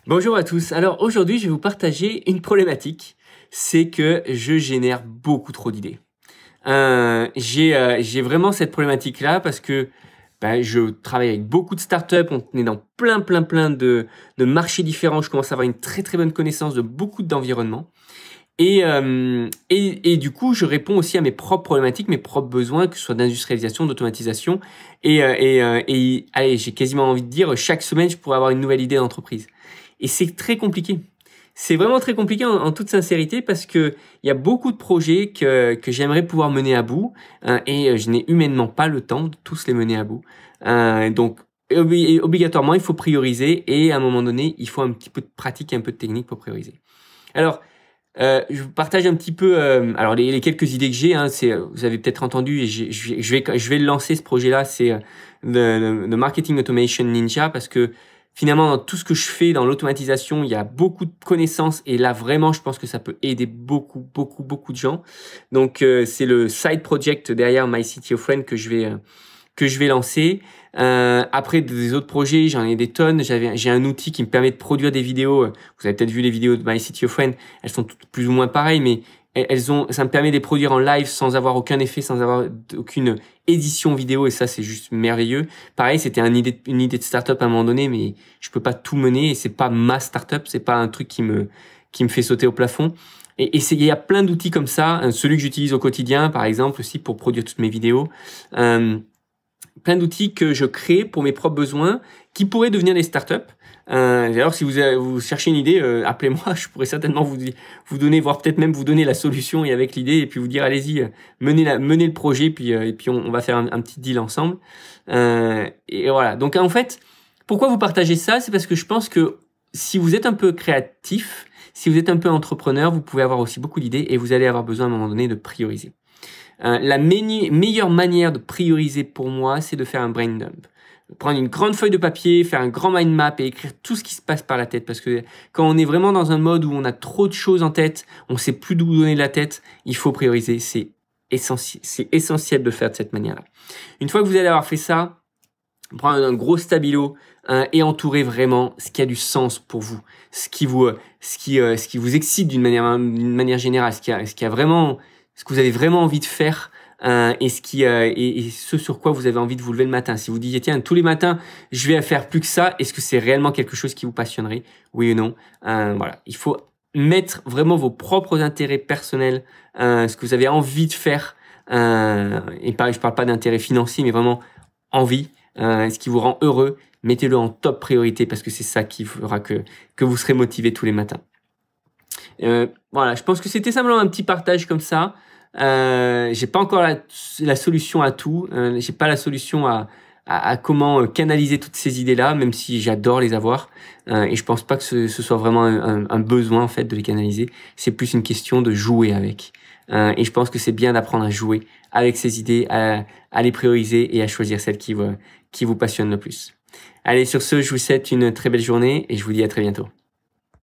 Bonjour à tous. Alors aujourd'hui, je vais vous partager une problématique. C'est que je génère beaucoup trop d'idées. J'ai vraiment cette problématique-là parce que je travaille avec beaucoup de startups. On est dans plein de marchés différents. Je commence à avoir une très bonne connaissance de beaucoup d'environnements. Et du coup, je réponds aussi à mes propres problématiques, mes propres besoins, que ce soit d'industrialisation, d'automatisation. Allez, j'ai quasiment envie de dire, chaque semaine, je pourrais avoir une nouvelle idée d'entreprise. Et c'est très compliqué. C'est vraiment très compliqué en toute sincérité parce que il y a beaucoup de projets que j'aimerais pouvoir mener à bout je n'ai humainement pas le temps de tous les mener à bout. Donc obligatoirement, il faut prioriser et à un moment donné, il faut un petit peu de pratique et un peu de technique pour prioriser. Alors, je vous partage un petit peu alors les quelques idées que j'ai. Vous avez peut-être entendu et je vais le lancer ce projet-là. C'est le Marketing Automation Ninja parce que finalement, dans tout ce que je fais dans l'automatisation, il y a beaucoup de connaissances et là, vraiment, je pense que ça peut aider beaucoup de gens. Donc, c'est le side project derrière My City of Friends que je vais lancer. Après, des autres projets, j'en ai des tonnes. J'ai un outil qui me permet de produire des vidéos. Vous avez peut-être vu les vidéos de My City of Friends. Elles sont toutes plus ou moins pareilles, mais ça me permet de les produire en live sans avoir aucun effet, sans avoir aucune édition vidéo et ça c'est juste merveilleux. Pareil, c'était une idée de startup à un moment donné, mais je peux pas tout mener et c'est pas ma startup, c'est pas un truc qui me fait sauter au plafond. Il y a plein d'outils comme ça, celui que j'utilise au quotidien par exemple aussi pour produire toutes mes vidéos. Plein d'outils que je crée pour mes propres besoins qui pourraient devenir des startups. D'ailleurs, si vous cherchez une idée, appelez-moi, je pourrais certainement vous donner, voire peut-être même vous donner la solution et avec l'idée et puis vous dire allez-y, menez le projet et puis on va faire un petit deal ensemble. Et voilà. Donc en fait, pourquoi vous partagez ça? C'est parce que je pense que si vous êtes un peu créatif, si vous êtes un peu entrepreneur, vous pouvez avoir aussi beaucoup d'idées et vous allez avoir besoin à un moment donné de prioriser. La meilleure manière de prioriser pour moi, c'est de faire un brain dump. Prendre une grande feuille de papier, faire un grand mind map et écrire tout ce qui se passe par la tête. Parce que quand on est vraiment dans un mode où on a trop de choses en tête, on sait plus d'où donner de la tête, il faut prioriser. C'est essentiel de faire de cette manière-là. Une fois que vous allez avoir fait ça, prendre un gros stabilo et entourer vraiment ce qui a du sens pour vous, ce qui vous excite d'une manière générale, ce qui a vraiment, ce que vous avez vraiment envie de faire. Et ce sur quoi vous avez envie de vous lever le matin. Si vous disiez tiens tous les matins je vais faire plus que ça, est-ce que c'est réellement quelque chose qui vous passionnerait? Oui ou non? Voilà, il faut mettre vraiment vos propres intérêts personnels, ce que vous avez envie de faire. Et pareil, je parle pas d'intérêt financier, mais vraiment envie, ce qui vous rend heureux. Mettez-le en top priorité parce que c'est ça qui fera que vous serez motivé tous les matins. Voilà, je pense que c'était simplement un petit partage comme ça. J'ai pas encore la solution à tout. J'ai pas la solution à comment canaliser toutes ces idées-là, même si j'adore les avoir. Et je pense pas que ce soit vraiment un besoin en fait de les canaliser. C'est plus une question de jouer avec. Et je pense que c'est bien d'apprendre à jouer avec ces idées, à les prioriser et à choisir celles qui vous passionnent le plus. Allez, sur ce, je vous souhaite une très belle journée et je vous dis à très bientôt.